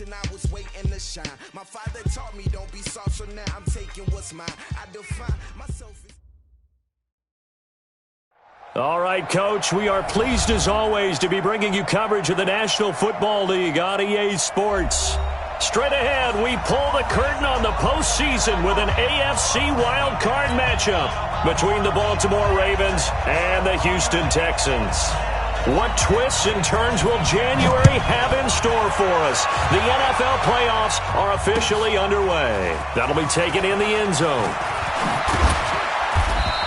generation, I was waiting to shine. My father taught me don't be soft, so now I'm taking what's mine. I define myself as... All right, Coach, we are pleased as always to be bringing you coverage of the National Football League on EA Sports. Straight ahead, we pull the curtain on the postseason with an AFC wildcard matchup between the Baltimore Ravens and the Houston Texans. What twists and turns will January have in store for us? The NFL playoffs are officially underway. That'll be taken in the end zone.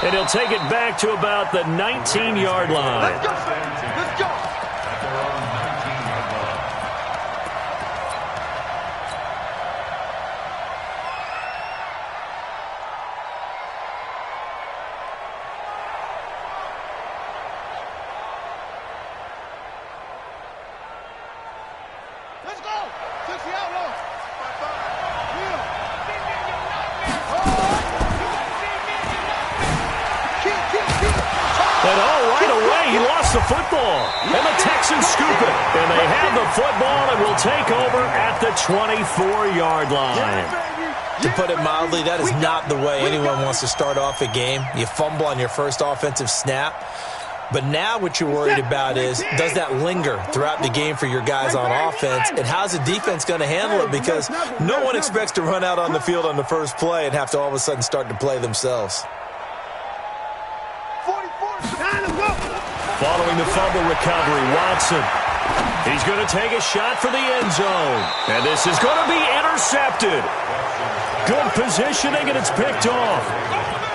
And he'll take it back to about the 19-yard line. Let's go. Let's go. Let's go. 60 outlaws. And right away, he lost the football. And the Texans scoop it. And they have the football and will take over at the 24-yard line. To put it mildly, that is not the way anyone wants to start off a game. You fumble on your first offensive snap. But now what you're worried about is, does that linger throughout the game for your guys on offense? And how's the defense going to handle it? Because no one expects to run out on the field on the first play and have to all of a sudden start to play themselves. Following the fumble recovery, Watson. He's going to take a shot for the end zone. And this is going to be intercepted. Good positioning, and it's picked off.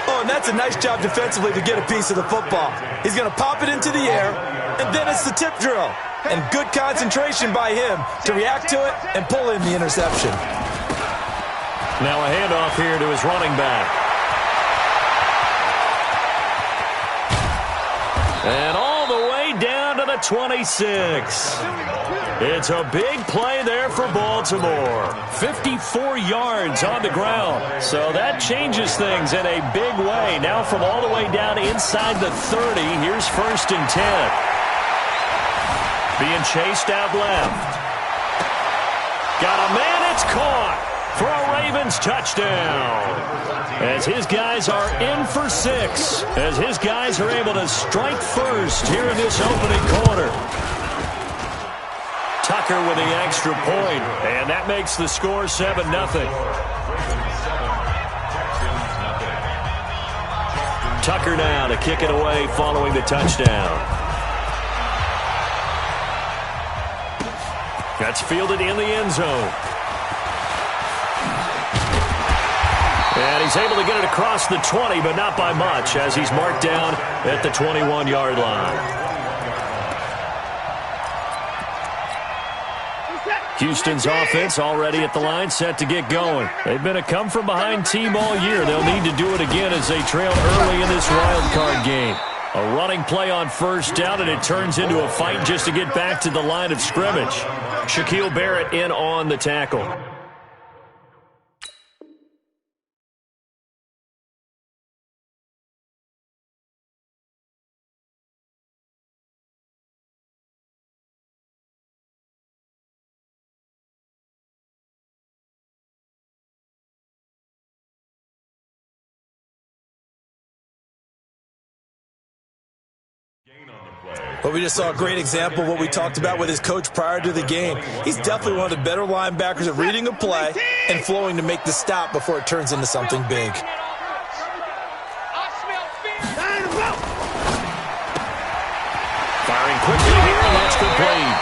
Oh, and that's a nice job defensively to get a piece of the football. He's going to pop it into the air, and then it's the tip drill. And good concentration by him to react to it and pull in the interception. Now a handoff here to his running back. And all the way down to the 26. It's a big play there for Baltimore. 54 yards on the ground. So that changes things in a big way. Now from all the way down inside the 30, here's 1st and 10. Being chased out left. Got a man, it's caught for a Ravens touchdown. As his guys are in for 6. As his guys are able to strike first here in this opening quarter. Tucker with the extra point, and that makes the score 7-0. Tucker now to kick it away following the touchdown. That's fielded in the end zone. And he's able to get it across the 20, but not by much, as he's marked down at the 21-yard line. Houston's offense already at the line, set to get going. They've been a come-from-behind team all year. They'll need to do it again as they trail early in this wild card game. A running play on 1st down, and it turns into a fight just to get back to the line of scrimmage. Shaquille Barrett in on the tackle. But we just saw a great example of what we talked about with his coach prior to the game. He's definitely one of the better linebackers at reading a play and flowing to make the stop before it turns into something big. Firing quickly here, and that's complete.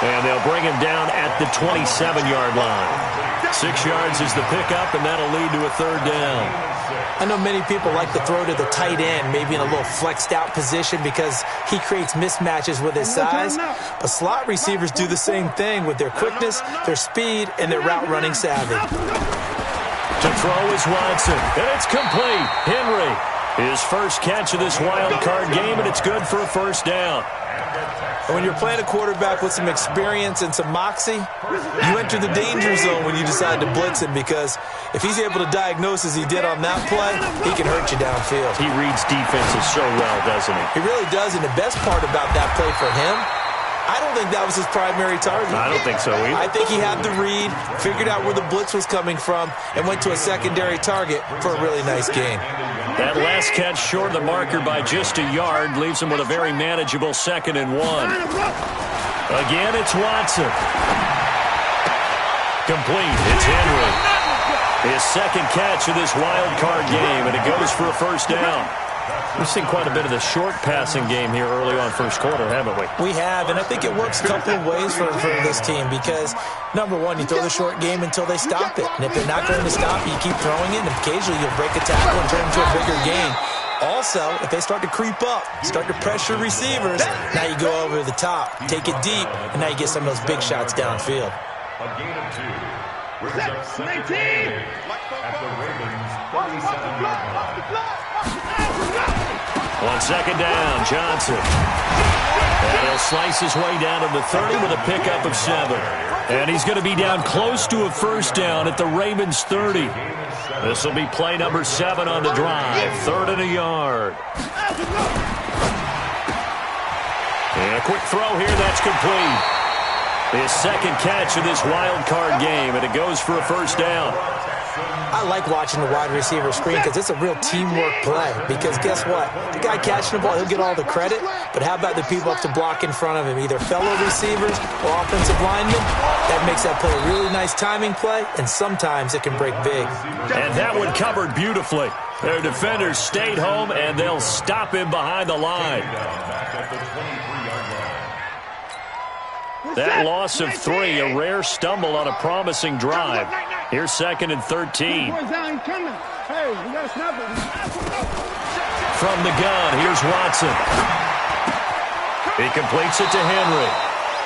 And they'll bring him down at the 27-yard line. 6 yards is the pickup, and that'll lead to a 3rd down. I know many people like to throw to the tight end, maybe in a little flexed out position because he creates mismatches with his size. But slot receivers do the same thing with their quickness, their speed, and their route running savvy. To throw is Watson, and it's complete. Henry, his first catch of this wild card game, and it's good for a 1st down. And when you're playing a quarterback with some experience and some moxie, you enter the danger zone when you decide to blitz him, because if he's able to diagnose as he did on that play, he can hurt you downfield. He reads defenses so well, doesn't he? He really does, and the best part about that play for him I don't think that was his primary target. I don't think so either. I think he had the read, figured out where the blitz was coming from, and went to a secondary target for a really nice gain. That last catch short of the marker by just a yard leaves him with a very manageable 2nd and 1. Again, it's Watson. Complete. It's Henry. His second catch of this wild card game, and it goes for a first down. We've seen quite a bit of the short passing game here early on first quarter, haven't we? We have, and I think it works a couple of ways for this team because, number one, you throw the short game until they stop it. And if they're not going to stop it, you keep throwing it, and occasionally you'll break a tackle and turn it into a bigger gain. Also, if they start to creep up, start to pressure receivers, now you go over the top, take it deep, and now you get some of those big shots downfield. A gain of 2. Brings up 17 at the Ravens 37-yard line. 1 second down, Johnson. And he'll slice his way down to the 30 with a pickup of 7. And he's going to be down close to a first down at the Ravens 30. This will be play number 7 on the drive. 3rd and a yard. And a quick throw here, that's complete. His second catch of this wild card game, and it goes for a first down. I like watching the wide receiver screen because it's a real teamwork play. Because guess what? The guy catching the ball, he'll get all the credit. But how about the people up to block in front of him, either fellow receivers or offensive linemen? That makes that play a really nice timing play, and sometimes it can break big. And that one covered beautifully. Their defenders stayed home, and they'll stop him behind the line. That loss of 3, a rare stumble on a promising drive. Here's 2nd and 13. From the gun, here's Watson. He completes it to Henry.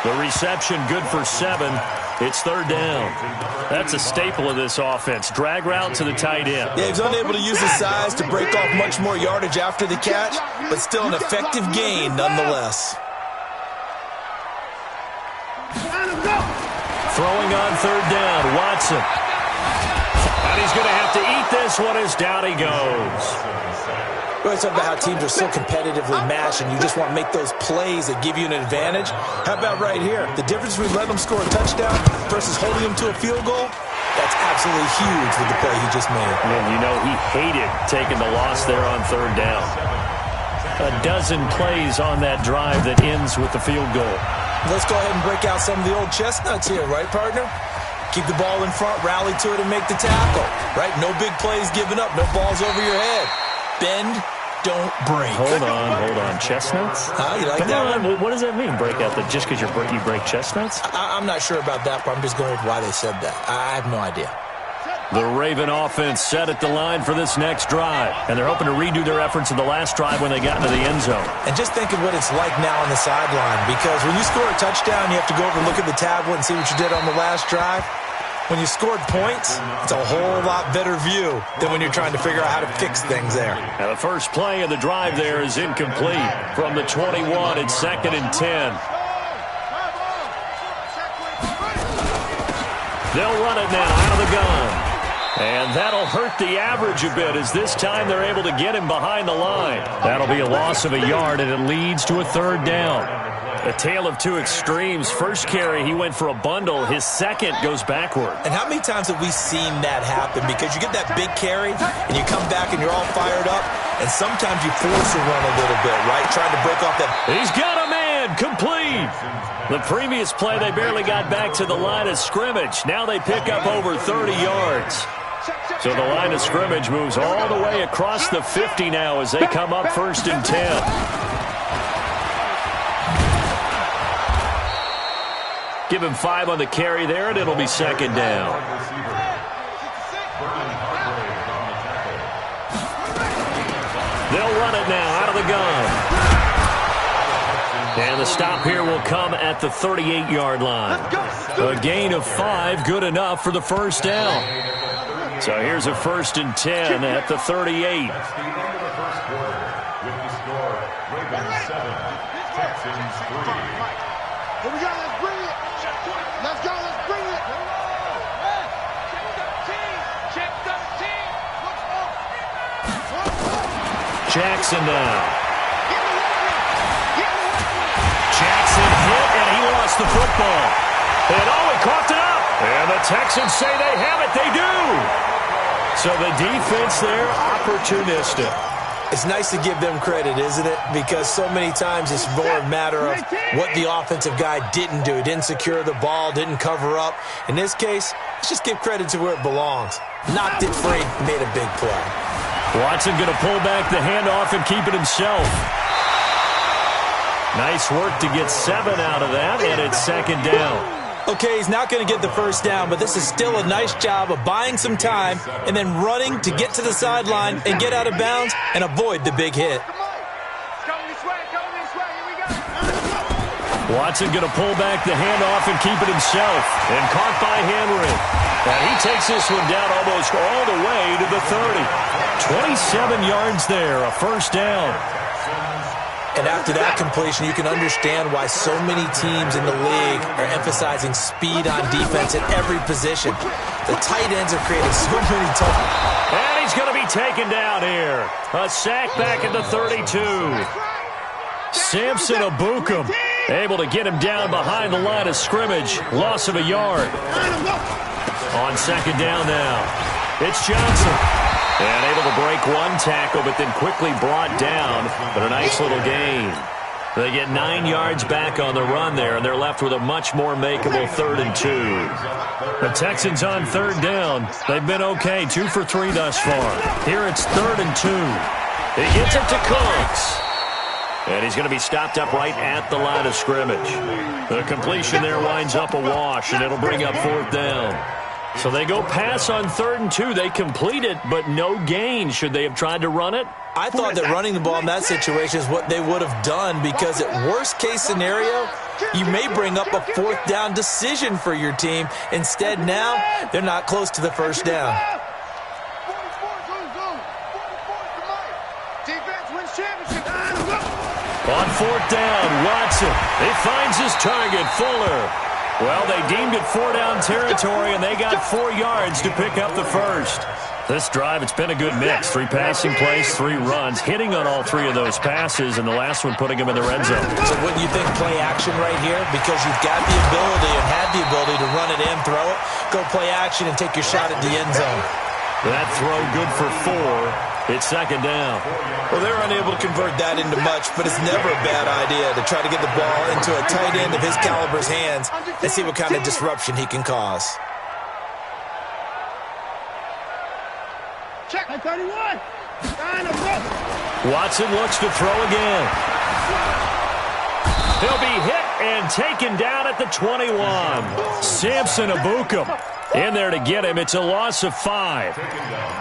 The reception good for 7. It's 3rd down. That's a staple of this offense. Drag route to the tight end. Yeah, he's unable to use his size to break off much more yardage after the catch, but still an effective gain nonetheless. Throwing on 3rd down, Watson. And he's going to have to eat this one as down he goes. We always talk about how teams are so competitively matched and you just want to make those plays that give you an advantage. How about right here? The difference between letting them score a touchdown versus holding them to a field goal, that's absolutely huge with the play he just made. And you know he hated taking the loss there on 3rd down. A dozen plays on that drive that ends with the field goal. Let's go ahead and break out some of the old chestnuts here, right, partner? Keep the ball in front, rally to it, and make the tackle, right? No big plays given up, no balls over your head. Bend, don't break. Hold on. Chestnuts? You like Come that on. one? What does that mean, break out? Just because you break chestnuts? I'm not sure about that, but I'm just going with why they said that. I have no idea. The Raven offense set at the line for this next drive. And they're hoping to redo their efforts in the last drive when they got into the end zone. And just think of what it's like now on the sideline. Because when you score a touchdown, you have to go over and look at the tablet and see what you did on the last drive. When you scored points, it's a whole lot better view than when you're trying to figure out how to fix things there. Now the first play of the drive there is incomplete. From the 21, it's 2nd and 10. They'll run it now out of the gun. And that'll hurt the average a bit as this time they're able to get him behind the line. That'll be a loss of a yard, and it leads to a 3rd down. A tale of two extremes. First carry, he went for a bundle. His second goes backward. And how many times have we seen that happen? Because you get that big carry, and you come back, and you're all fired up, and sometimes you force a run a little bit, right? Trying to break off that. He's got a man. Complete. The previous play, they barely got back to the line of scrimmage. Now they pick up over 30 yards. So the line of scrimmage moves all the way across the 50 now as they come up 1st and 10. Give him 5 on the carry there, and it'll be 2nd down. They'll run it now out of the gun. And the stop here will come at the 38-yard line. A gain of 5, good enough for the first down. So here's a 1st and 10 at the 38. With the score, Ravens 7, Texans 3. Here we go, let's bring it. Let's go, let's bring it. Check 13. Jackson now. Jackson hit, and he the football. And he coughed it up. And the Texans say they have it. They do. So the defense there, opportunistic. It's nice to give them credit, isn't it? Because so many times it's more a matter of what the offensive guy didn't do. He didn't secure the ball, didn't cover up. In this case, let's just give credit to where it belongs. Knocked it free, made a big play. Watson going to pull back the handoff and keep it himself. Nice work to get 7 out of that, and it's second down. Okay, he's not going to get the first down, but this is still a nice job of buying some time and then running to get to the sideline and get out of bounds and avoid the big hit. Watson going to pull back the handoff and keep it himself. And caught by Henry. And he takes this one down almost all the way to the 30. 27 yards there, a first down. And after that completion, you can understand why so many teams in the league are emphasizing speed on defense at every position. The tight ends are creating so many tough. And he's going to be taken down here. A sack back at the 32. Samson Abukum able to get him down behind the line of scrimmage. Loss of a yard. On second down now, it's Johnson. And able to break one tackle, but then quickly brought down. But a nice little gain. They get 9 yards back on the run there, and they're left with a much more makeable 3rd and 2. The Texans on third down. They've been okay, 2 for 3 thus far. Here it's 3rd and 2. He gets it to Cooks. And he's going to be stopped up right at the line of scrimmage. The completion there winds up a wash, and it'll bring up 4th down. So they go pass on 3rd and 2. They complete it, but no gain. Should they have tried to run it? I thought that running the ball in that situation is what they would have done, because at worst case scenario, you may bring up a 4th down decision for your team. Instead now, they're not close to the first down. On 4th down, Watson. He finds his target, Fuller. Well, they deemed it 4-down territory, and they got 4 yards to pick up the first. This drive, it's been a good mix. 3 passing plays, 3 runs, hitting on all 3 of those passes, and the last one putting them in the red zone. So wouldn't you think play action right here? Because you've got the ability and had the ability to run it in, throw it, go play action, and take your shot at the end zone. That throw good for 4. It's second down. Well, they're unable to convert that into much, but it's never a bad idea to try to get the ball into a tight end of his caliber's hands and see what kind of disruption he can cause. Check 31. Watson looks to throw again. He'll be hit and taken down at the 21. Samson Abukum in there to get him. It's a loss of 5.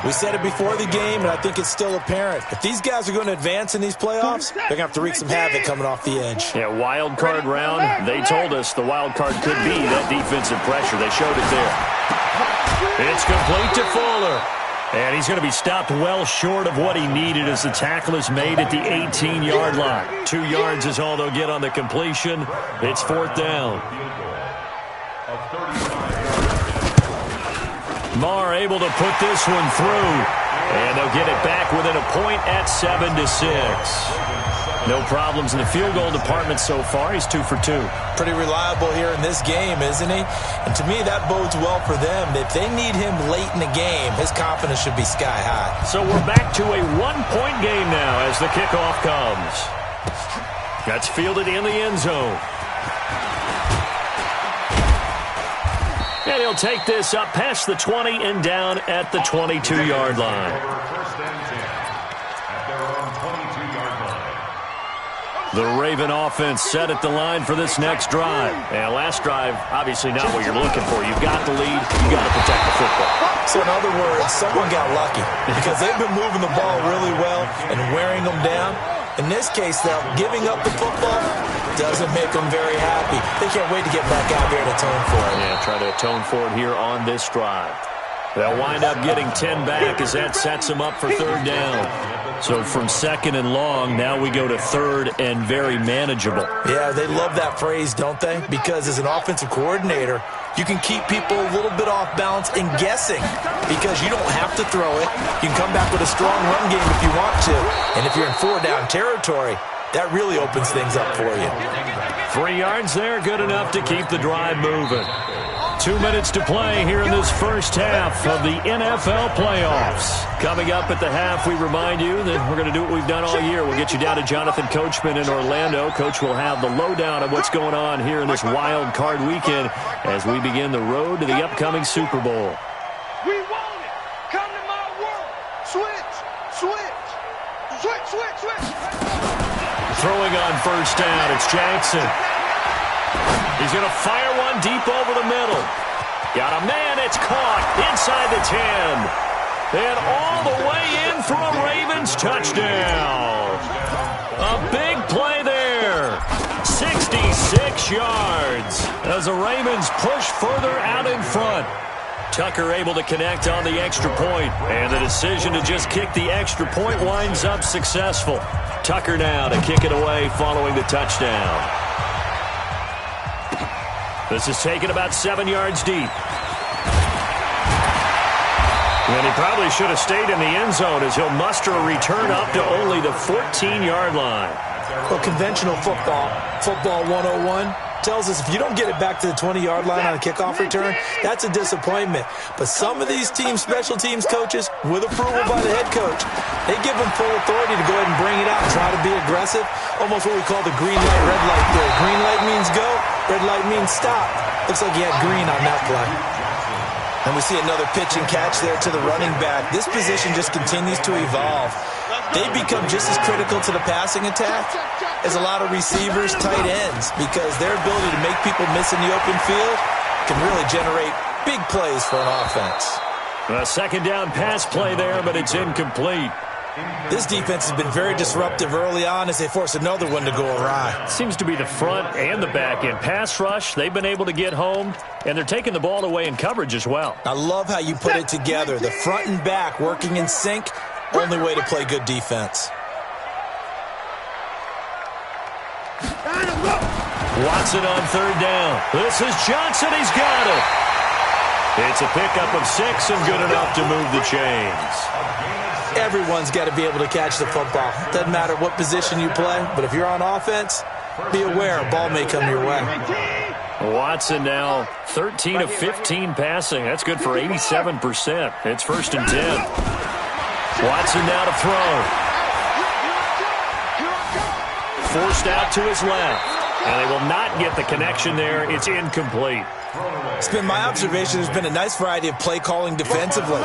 We said it before the game, and I think it's still apparent. If these guys are going to advance in these playoffs, they're going to have to wreak some havoc coming off the edge. Yeah, wild card round. They told us the wild card could be that defensive pressure. They showed it there. It's complete to Fuller. And he's going to be stopped well short of what he needed as the tackle is made at the 18-yard line. 2 yards is all they'll get on the completion. It's 4th down. Marr able to put this one through. And they'll get it back within a point at 7-6. No problems in the field goal department so far. He's 2 for 2. Pretty reliable here in this game, isn't he? And to me, that bodes well for them. If they need him late in the game, his confidence should be sky high. So we're back to a 1-point game now as the kickoff comes. That's fielded in the end zone. And he'll take this up past the 20 and down at the 22-yard line. The Raven offense set at the line for this next drive. And last drive, obviously not what you're looking for. You've got the lead. You've got to protect the football. So in other words, someone got lucky because they've been moving the ball really well and wearing them down. In this case, though, giving up the football doesn't make them very happy. They can't wait to get back out there and atone for it. Yeah, try to atone for it here on this drive. They'll wind up getting 10 back as that sets them up for 3rd down. So from 2nd and long, now we go to 3rd and very manageable. Yeah, they love that phrase, don't they? Because as an offensive coordinator, you can keep people a little bit off balance and guessing because you don't have to throw it. You can come back with a strong run game if you want to. And if you're in 4-down territory, that really opens things up for you. 3 yards there, good enough to keep the drive moving. 2 minutes to play here in this first half of the NFL playoffs. Coming up at the half, we remind you that we're going to do what we've done all year. We'll get you down to Jonathan Coachman in Orlando. Coach will have the lowdown of what's going on here in this wild card weekend as we begin the road to the upcoming Super Bowl. We want it. Come to my world. Switch, switch, switch, switch, switch. Throwing on first down, it's Jackson. He's going to fire one deep over the middle. Got a man, it's caught inside the 10. And all the way in for a Ravens touchdown. A big play there. 66 yards as the Ravens push further out in front. Tucker able to connect on the extra point, and the decision to just kick the extra point winds up successful. Tucker now to kick it away following the touchdown. This is taken about 7 yards deep. And he probably should have stayed in the end zone as he'll muster a return up to only the 14-yard line. Well, conventional football 101, tells us if you don't get it back to the 20-yard line on a kickoff return, that's a disappointment. But some of these special teams coaches, with approval by the head coach, they give them full authority to go ahead and bring it out and try to be aggressive. Almost what we call the green light, red light theory. Green light means go, red light means stop. Looks like he had green on that play. And we see another pitch and catch there to the running back. This position just continues to evolve. They become just as critical to the passing attack as a lot of receivers, tight ends, because their ability to make people miss in the open field can really generate big plays for an offense. A second down pass play there, but it's incomplete. This defense has been very disruptive early on as they force another one to go awry. Seems to be the front and the back end. Pass rush, they've been able to get home, and they're taking the ball away in coverage as well. I love how you put it together. The front and back working in sync, only way to play good defense. Watson on third down. This is Johnson. He's got it. It's a pickup of 6 and good enough to move the chains. Everyone's got to be able to catch the football. Doesn't matter what position you play, but if you're on offense, be aware a ball may come your way. Watson now 13 of 15 passing. That's good for 87%. It's 1st and 10. Watson now to throw. Forced out to his left. And they will not get the connection there. It's incomplete. It's been my observation there's been a nice variety of play calling defensively.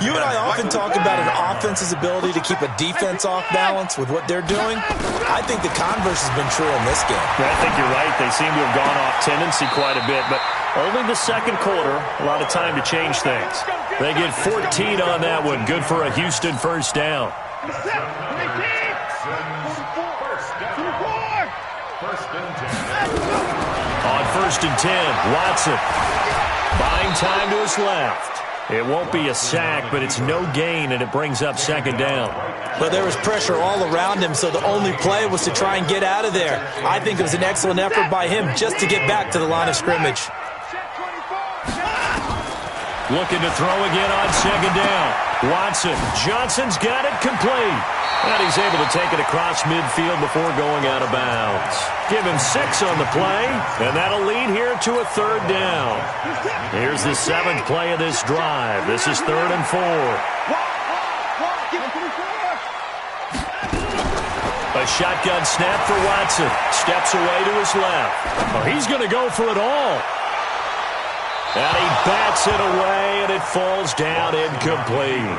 You and I often talk about an offense's ability to keep a defense off balance with what they're doing. I think the converse has been true in this game. I think you're right. They seem to have gone off tendency quite a bit, but only the second quarter, a lot of time to change things. They get 14 on that one. Good for a Houston first down. On 1st and 10, Watson buying time to his left. It won't be a sack, but it's no gain, and it brings up 2nd down. But there was pressure all around him, so the only play was to try and get out of there. I think it was an excellent effort by him just to get back to the line of scrimmage. Looking to throw again on 2nd down. Watson. Johnson's got it complete. And he's able to take it across midfield before going out of bounds. Give him 6 on the play, and that'll lead here to a 3rd down. Here's the 7th play of this drive. This is 3rd and 4. A shotgun snap for Watson. Steps away to his left. Oh, he's going to go for it all. And he bats it away, and it falls down incomplete.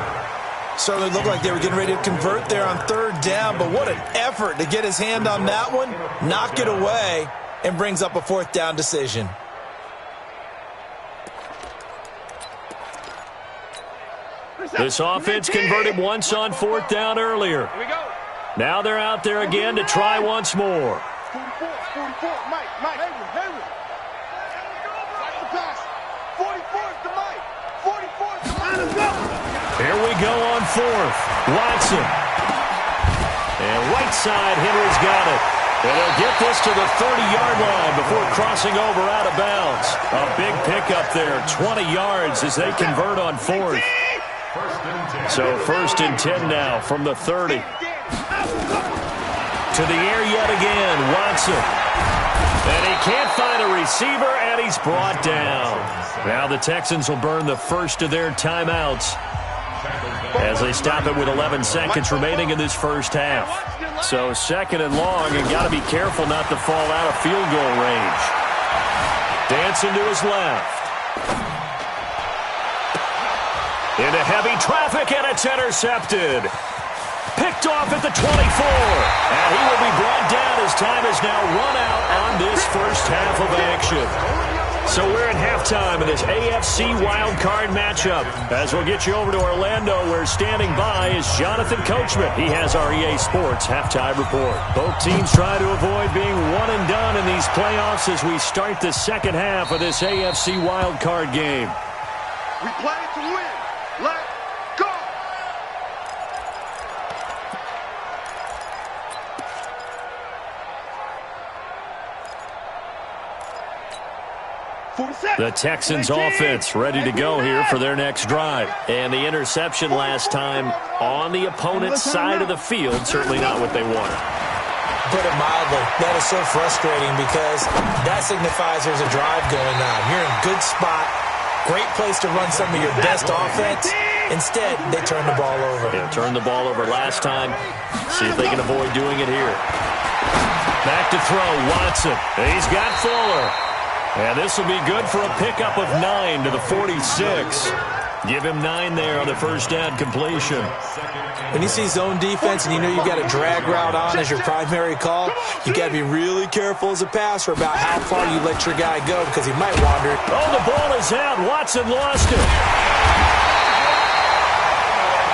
Certainly looked like they were getting ready to convert there on 3rd down, but what an effort to get his hand on that one, knock it away, and brings up a 4th down decision. This offense converted once on 4th down earlier. Now they're out there again to try once more. 44, Mike, Hayward. Watch the pass. 44's to Mike. 44's to Mike. Let's go. Here we go on 4th. Watson. And right side, Henry's got it. And they'll get this to the 30-yard line before crossing over out of bounds. A big pickup there, 20 yards as they convert on 4th. So 1st and 10 now from the 30. To the air yet again, Watson. And he can't find a receiver, and he's brought down. Now the Texans will burn the first of their timeouts as they stop it with 11 seconds remaining in this first half. So second and long, and got to be careful not to fall out of field goal range. Dancing to his left. Into heavy traffic, and it's intercepted. Picked off at the 24. And he will be brought down as time is now run out on this first half of action. So we're at halftime in this AFC wildcard matchup. As we'll get you over to Orlando, where standing by is Jonathan Coachman. He has our EA Sports halftime report. Both teams try to avoid being one and done in these playoffs as we start the second half of this AFC wildcard game. We play to win. Let's go. The Texans offense ready to go here for their next drive. And the interception last time on the opponent's side of the field, certainly not what they wanted. Put it mildly, that is so frustrating because that signifies there's a drive going on. You're in a good spot, great place to run some of your best offense. Instead, they turn the ball over. Yeah, turned the ball over last time. See if they can avoid doing it here. Back to throw, Watson. He's got Fuller. And this will be good for a pickup of 9 to the 46. Give him 9 there on the first down completion. When you see zone defense and you know you got a drag route on as your primary call, you got to be really careful as a passer about how far you let your guy go because he might wander. Oh, the ball is out. Watson lost it.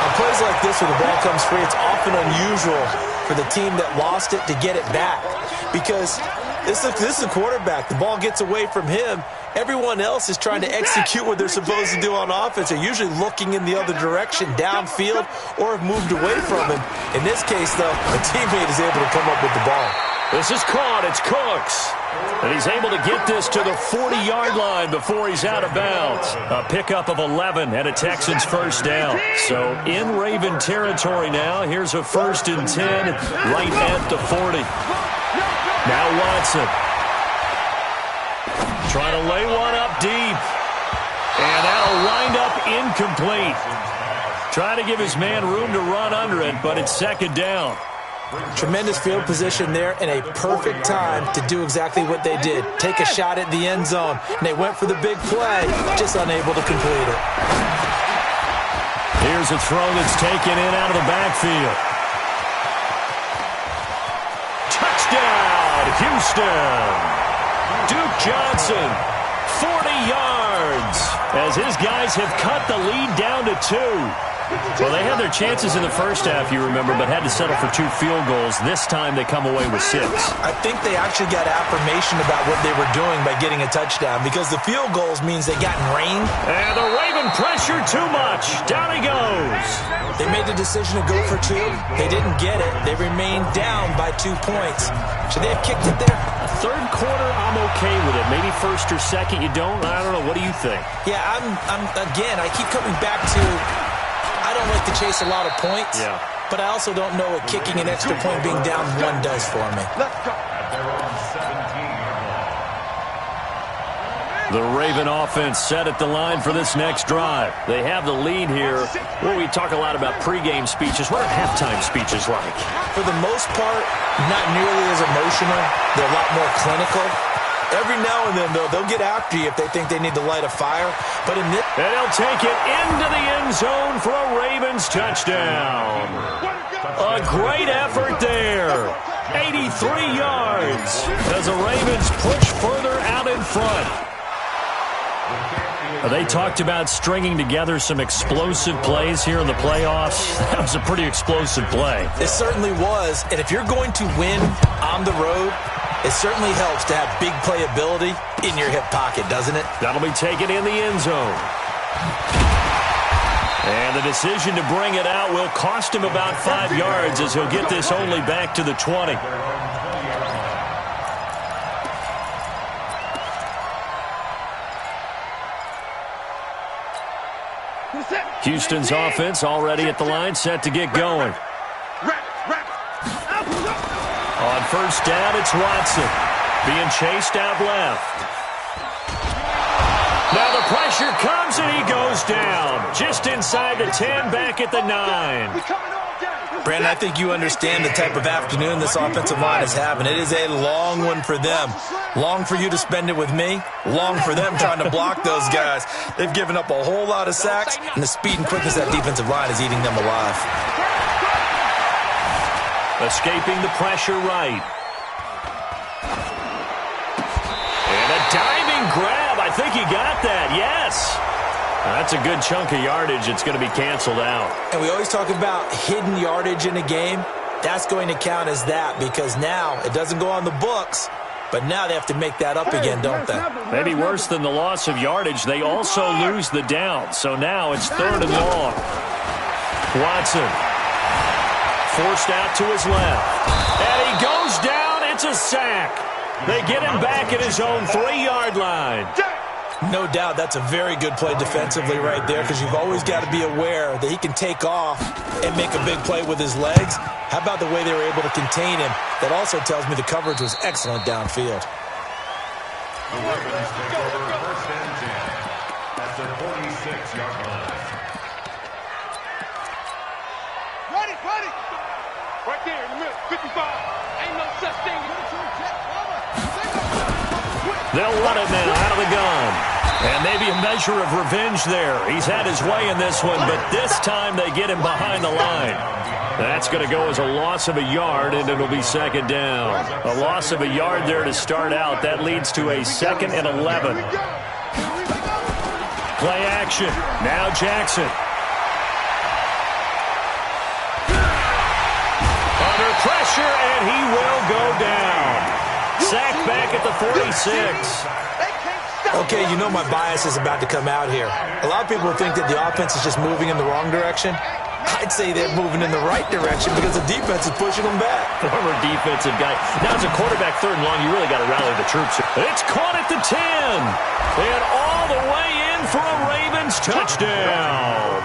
On plays like this where the ball comes free, it's often unusual for the team that lost it to get it back because this is a quarterback. The ball gets away from him. Everyone else is trying to execute what they're supposed to do on offense. They're usually looking in the other direction, downfield, or have moved away from him. In this case, though, a teammate is able to come up with the ball. This is caught. It's Cooks. And he's able to get this to the 40-yard line before he's out of bounds. A pickup of 11 and a Texans first down. So in Raven territory now. Here's a 1st and 10 right at the 40. Now Watson. Trying to lay one up deep. And that'll wind up incomplete. Trying to give his man room to run under it, but it's second down. Tremendous field position there and a perfect time to do exactly what they did. Take a shot at the end zone. And they went for the big play, just unable to complete it. Here's a throw that's taken in out of the backfield. Touchdown, Houston. Duke Johnson, 40 yards, as his guys have cut the lead down to 2. Well, they had their chances in the first half, you remember, but had to settle for 2 field goals. This time they come away with 6. I think they actually got affirmation about what they were doing by getting a touchdown because the field goals means they got rained. And the Raven pressured too much. Down he goes. They made the decision to go for 2. They didn't get it. They remained down by 2 points. Should they have kicked it there? Third quarter, I'm okay with it. Maybe first or second, you don't. I don't know. What do you think? Yeah, again, I keep coming back to I don't like to chase a lot of points, but I also don't know what kicking an extra point being down 1 does for me. The Raven offense set at the line for this next drive. They have the lead here. Well, we talk a lot about pregame speeches. What are halftime speeches like? For the most part, not nearly as emotional. They're a lot more clinical. Every now and then, though, they'll get after you if they think they need to light a fire. But in this, and they'll take it into the end zone for a Ravens touchdown. A great effort there. 83 yards as the Ravens push further out in front. They talked about stringing together some explosive plays here in the playoffs. That was a pretty explosive play. It certainly was. And if you're going to win on the road, it certainly helps to have big playability in your hip pocket, doesn't it? That'll be taken in the end zone. And the decision to bring it out will cost him about 5 yards as he'll get this only back to the 20. Houston's offense already at the line, set to get going. On first down, it's Watson. being chased out left. Now the pressure comes and he goes down. Just inside the 10, back at the 9. Brandon, I think you understand the type of afternoon this offensive line is having. It is a long one for them. Long for you to spend it with me. Long for them trying to block those guys. They've given up a whole lot of sacks, and the speed and quickness of that defensive line is eating them alive. Escaping the pressure right. And a diving grab. I think he got that. Yes. That's a good chunk of yardage. It's going to be canceled out. And we always talk about hidden yardage in a game. That's going to count as that because now it doesn't go on the books, but now they have to make that up again, don't they? Maybe worse than the loss of yardage, they also lose the down. So now it's 3rd and long. Watson forced out to his left. And he goes down. It's a sack. They get him back at his own 3-yard line. No doubt that's a very good play defensively right there because you've always got to be aware that he can take off and make a big play with his legs. How about the way they were able to contain him? That also tells me the coverage was excellent downfield. The Ravens take over 1st and 10 at the 46-yard line. Ready. Right there in the middle, 55. Ain't no such thing. They'll run it now out of the gun. And maybe a measure of revenge there. He's had his way in this one, but this time they get him behind the line. That's going to go as a loss of a yard, and it'll be 2nd down. A loss of a yard there to start out. That leads to a 2nd and 11. Play action. Now Jackson. Under pressure, and he will go down. Sacked back at the 46. Okay, you know my bias is about to come out here. A lot of people think that the offense is just moving in the wrong direction. I'd say they're moving in the right direction because the defense is pushing them back. Former defensive guy. Now it's a quarterback 3rd and long. You really got to rally the troops. It's caught at the 10. And all the way in for a Ravens touchdown.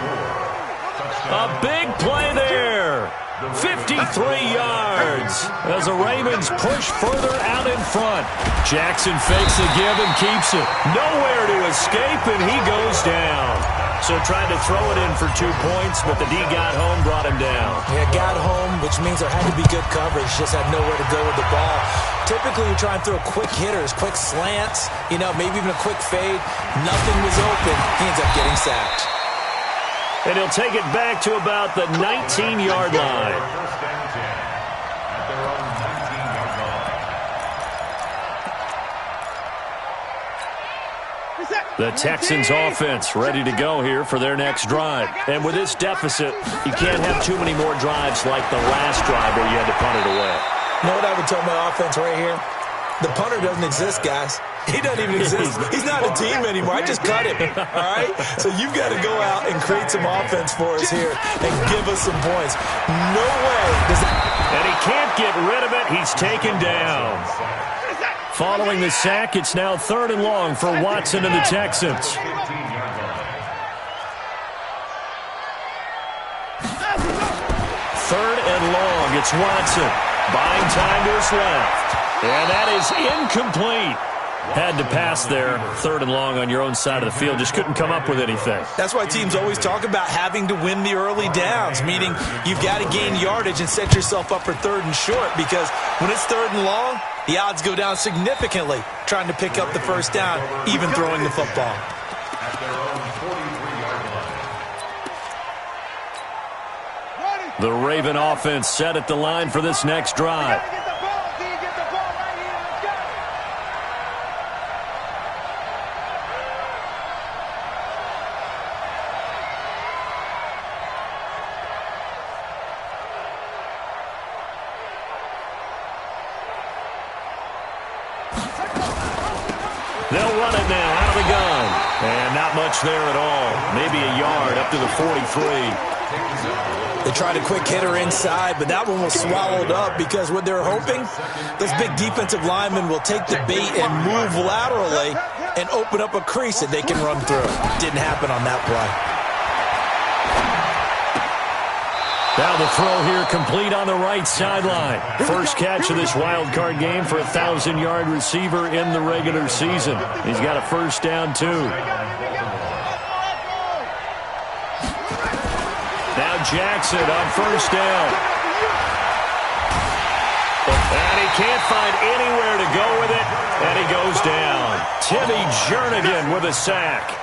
A big play there. 53 yards as the Ravens push further out in front. Jackson fakes the give and keeps it. Nowhere to escape, and he goes down. So tried to throw it in for 2 points, but the D got home, brought him down. Yeah, got home, which means there had to be good coverage. Just had nowhere to go with the ball. Typically, you're trying to throw quick hitters, quick slants, maybe even a quick fade. Nothing was open. He ends up getting sacked. And he'll take it back to about the 19-yard line. 1st and 10 at their own 19-yard line. The Texans offense ready to go here for their next drive. And with this deficit, you can't have too many more drives like the last drive where you had to punt it away. You know what I would tell my offense right here? The punter doesn't exist, guys. He doesn't even exist. He's not a team anymore. I just cut him, all right? So you've got to go out and create some offense for us here and give us some points. No way does that... And he can't get rid of it. He's taken down. Following the sack, it's now 3rd and long for Watson and the Texans. 15-yard line. 3rd and long. It's Watson. Buying time to his left. And that is incomplete. Had to pass there. 3rd and long on your own side of the field. Just couldn't come up with anything. That's why teams always talk about having to win the early downs, meaning you've got to gain yardage and set yourself up for 3rd and short, because when it's 3rd and long, the odds go down significantly trying to pick up the 1st down, even throwing the football. At their own 43-yard line. The Raven offense set at the line for this next drive. They'll run it now out of the gun. And not much there at all. Maybe a yard up to the 43. They tried a quick hitter inside, but that one was swallowed up because what they're hoping, those big defensive linemen will take the bait and move laterally and open up a crease that they can run through. Didn't happen on that play. Now the throw here complete on the right sideline. First catch of this wild card game for a 1,000-yard receiver in the regular season. He's got a first down, too. Now Jackson on first down. And he can't find anywhere to go with it, and he goes down. Timmy Jernigan with a sack.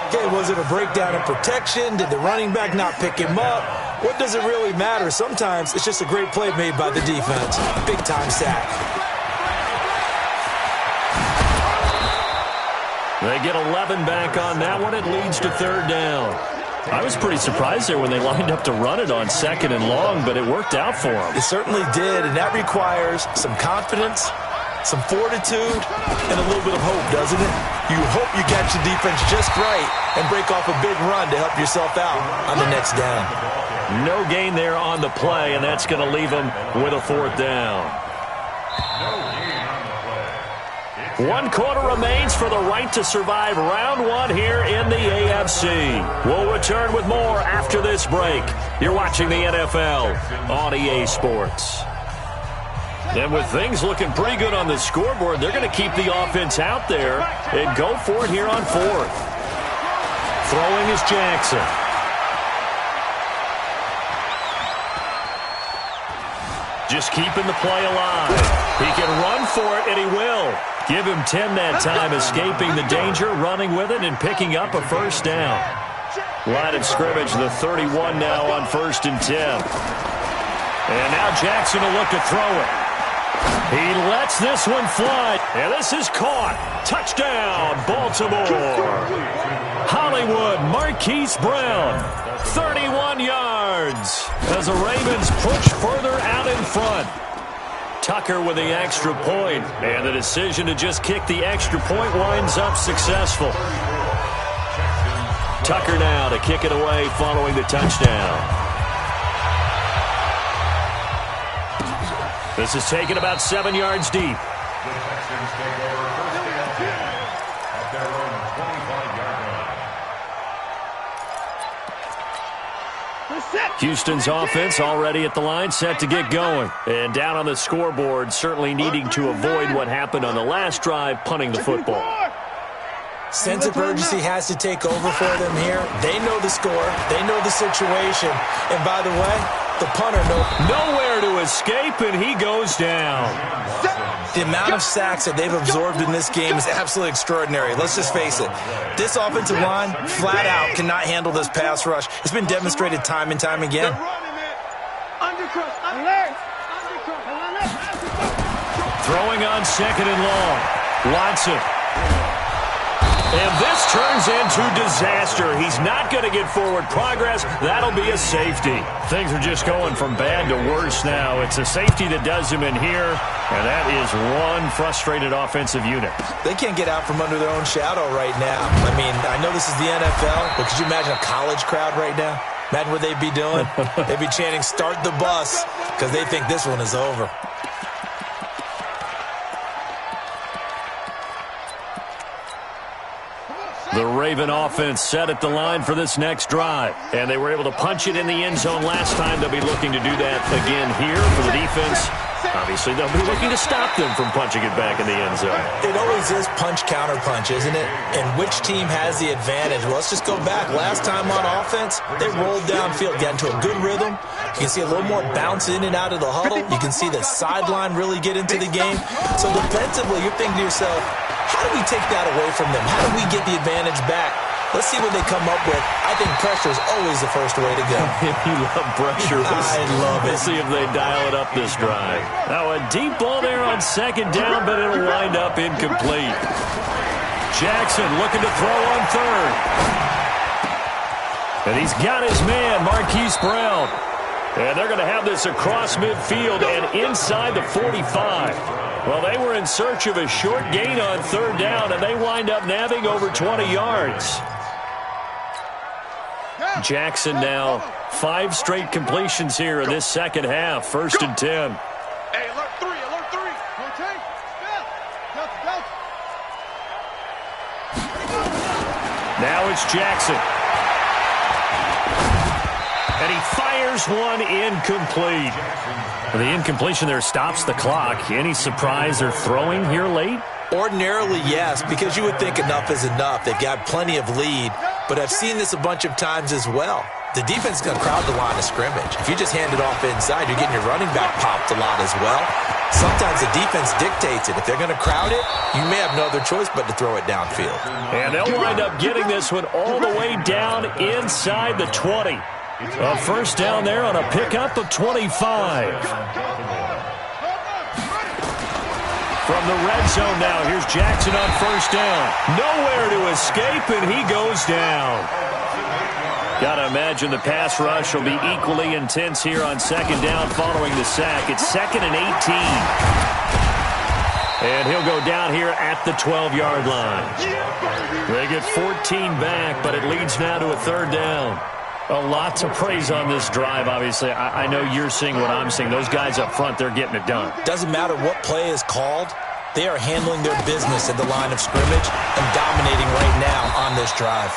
Okay, was it a breakdown in protection? Did the running back not pick him up? What does it really matter? Sometimes it's just a great play made by the defense. Big-time sack. They get 11 back on that one. It leads to third down. I was pretty surprised there when they lined up to run it on second and long, but it worked out for them. It certainly did, and that requires some confidence, some fortitude, and a little bit of hope, doesn't it? You hope you get your defense just right and break off a big run to help yourself out on the next down. No gain there on the play, and that's going to leave them with a fourth down. 1 quarter remains for the right to survive round one here in the AFC. We'll return with more after this break. You're watching the NFL on EA Sports. And with things looking pretty good on the scoreboard, they're going to keep the offense out there and go for it here on fourth. Throwing is Jackson. Just keeping the play alive. He can run for it, and he will. Give him 10 that time, escaping the danger, running with it, and picking up a first down. Line of scrimmage, the 31 now on 1st and 10. And now Jackson will look to throw it. He lets this one fly, and this is caught. Touchdown, Baltimore. Hollywood, Marquise Brown, 31 yards as the Ravens push further out in front. Tucker with the extra point, and the decision to just kick the extra point winds up successful. Tucker now to kick it away following the touchdown. This is taken about 7 yards deep. The Texans take over first and 10 at their own 25-yard line. Houston's offense already at the line, set to get going. And down on the scoreboard, certainly needing to avoid what happened on the last drive, punting the football. Sense of urgency has to take over for them here. They know the score. They know the situation. And by the way, the punter knows. Nowhere to escape, and he goes down. The amount of sacks that they've absorbed in this game is absolutely extraordinary. Let's just face it. This offensive line, flat out, cannot handle this pass rush. It's been demonstrated time and time again. Throwing on second and long. Watson. And this turns into disaster. He's not going to get forward progress. That'll be a safety. Things are just going from bad to worse now. It's a safety that does him in here, and that is one frustrated offensive unit. They can't get out from under their own shadow right now. I mean, I know this is the NFL, but could you imagine a college crowd right now? Imagine what they'd be doing. They'd be chanting, "Start the bus," because they think this one is over. The Raven offense set at the line for this next drive. And they were able to punch it in the end zone last time. They'll be looking to do that again here for the defense. Obviously, they'll be looking to stop them from punching it back in the end zone. It always is punch-counter-punch, isn't it? And which team has the advantage? Well, let's just go back. Last time on offense, they rolled downfield, got into a good rhythm. You can see a little more bounce in and out of the huddle. You can see the sideline really get into the game. So defensively, you're thinking to yourself, how do we take that away from them? How do we get the advantage back? Let's see what they come up with. I think pressure is always the first way to go. You love pressure. I love it. We'll see if they dial it up this drive. Now a deep ball there on second down, but it'll wind up incomplete. Jackson looking to throw on third. And he's got his man, Marquise Brown. And they're going to have this across midfield and inside the 45. Well, they were in search of a short gain on third down, and they wind up nabbing over 20 yards. Jackson now 5 straight completions here in this second half. 1st and 10. Hey, alert 3, alert 3. Okay? Now it's Jackson. And he fires one incomplete. The incompletion there stops the clock. Any surprise they're throwing here late? Ordinarily, yes, because you would think enough is enough. They've got plenty of lead, but I've seen this a bunch of times as well. The defense is going to crowd the line of scrimmage. If you just hand it off inside, you're getting your running back popped a lot as well. Sometimes the defense dictates it. If they're going to crowd it, you may have no other choice but to throw it downfield. And they'll wind up getting this one all the way down inside the 20. A first down there on a pickup of 25. From the red zone now, here's Jackson on first down. Nowhere to escape, and he goes down. Got to imagine the pass rush will be equally intense here on second down following the sack. It's 2nd and 18. And he'll go down here at the 12-yard line. They get 14 back, but it leads now to a third down. A lot to praise on this drive, obviously. I know you're seeing what I'm seeing. Those guys up front, they're getting it done. Doesn't matter what play is called. They are handling their business at the line of scrimmage and dominating right now on this drive.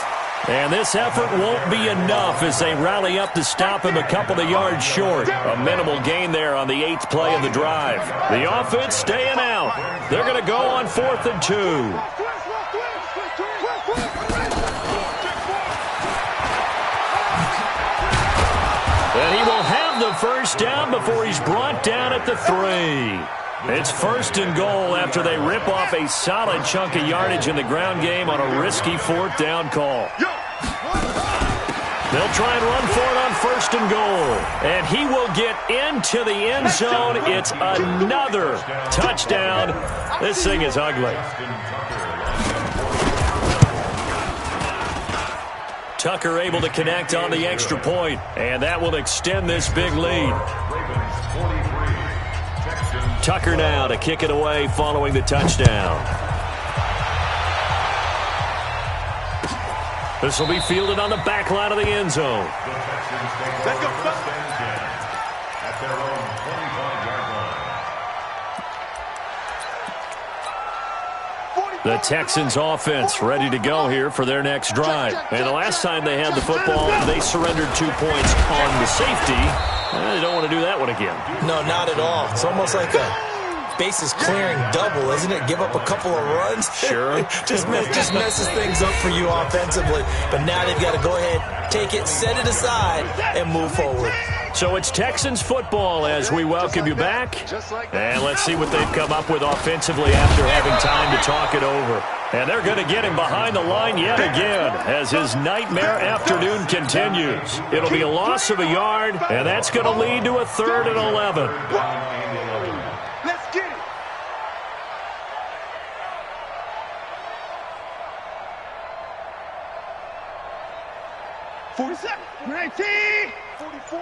And this effort won't be enough as they rally up to stop him a couple of yards short. A minimal gain there on the 8th play of the drive. The offense staying out. They're going to go on 4th and 2. And he will have the first down before he's brought down at the 3. It's 1st and goal after they rip off a solid chunk of yardage in the ground game on a risky 4th down call. They'll try and run for it on 1st and goal. And he will get into the end zone. It's another touchdown. This thing is ugly. Tucker able to connect on the extra point, and that will extend this big lead. Tucker now to kick it away following the touchdown. This will be fielded on the back line of the end zone. Let's go. At their own 25-yard line. The Texans offense ready to go here for their next drive. And the last time they had the football, they surrendered 2 points on the safety. They don't want to do that one again. No, not at all. It's almost like a bases clearing double, isn't it? Give up a couple of runs. Sure. just messes things up for you offensively. But now they've got to go ahead, take it, set it aside, and move forward. So it's Texans football as we welcome you back. And let's see what they've come up with offensively after having time to talk it over. And they're going to get him behind the line yet again as his nightmare afternoon continues. It'll be a loss of a yard, and that's going to lead to a 3rd and 11. Let's get it. $47, 19, 44.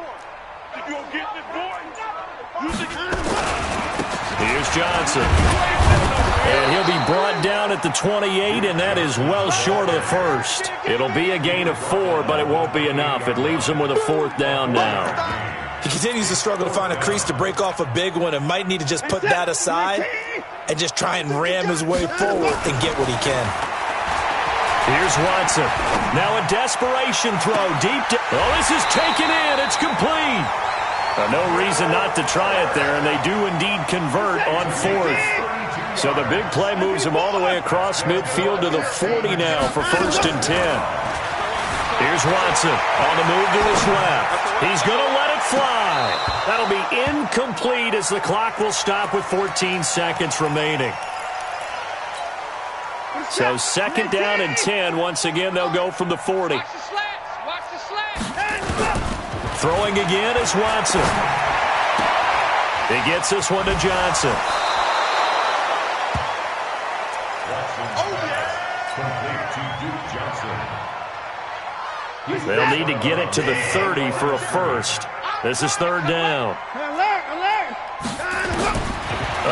You gonna get this, boy? Here's Johnson. And he'll be brought down at the 28, and that is well short of the first. It'll be a gain of 4, but it won't be enough. It leaves him with a 4th down now. He continues to struggle to find a crease to break off a big one and might need to just put that aside and just try and ram his way forward and get what he can. Here's Watson. Now a desperation throw deep down. Oh, this is taken in. It's complete. No reason not to try it there, and they do indeed convert on 4th. So the big play moves him all the way across midfield to the 40 now for 1st and 10. Here's Watson on the move to his left. He's going to let it fly. That'll be incomplete as the clock will stop with 14 seconds remaining. So 2nd down and 10. Once again, they'll go from the 40. Watch the slats. Watch the slats. Throwing again is Watson. He gets this one to Johnson. They'll need to get it to the 30 for a first. This is 3rd down.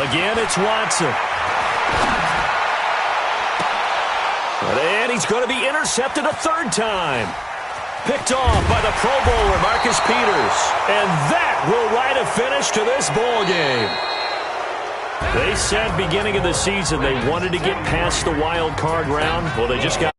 Again, it's Watson. And he's going to be intercepted a 3rd time. Picked off by the Pro Bowler, Marcus Peters. And that will write a finish to this ball game. They said beginning of the season they wanted to get past the wild card round. Well, they just got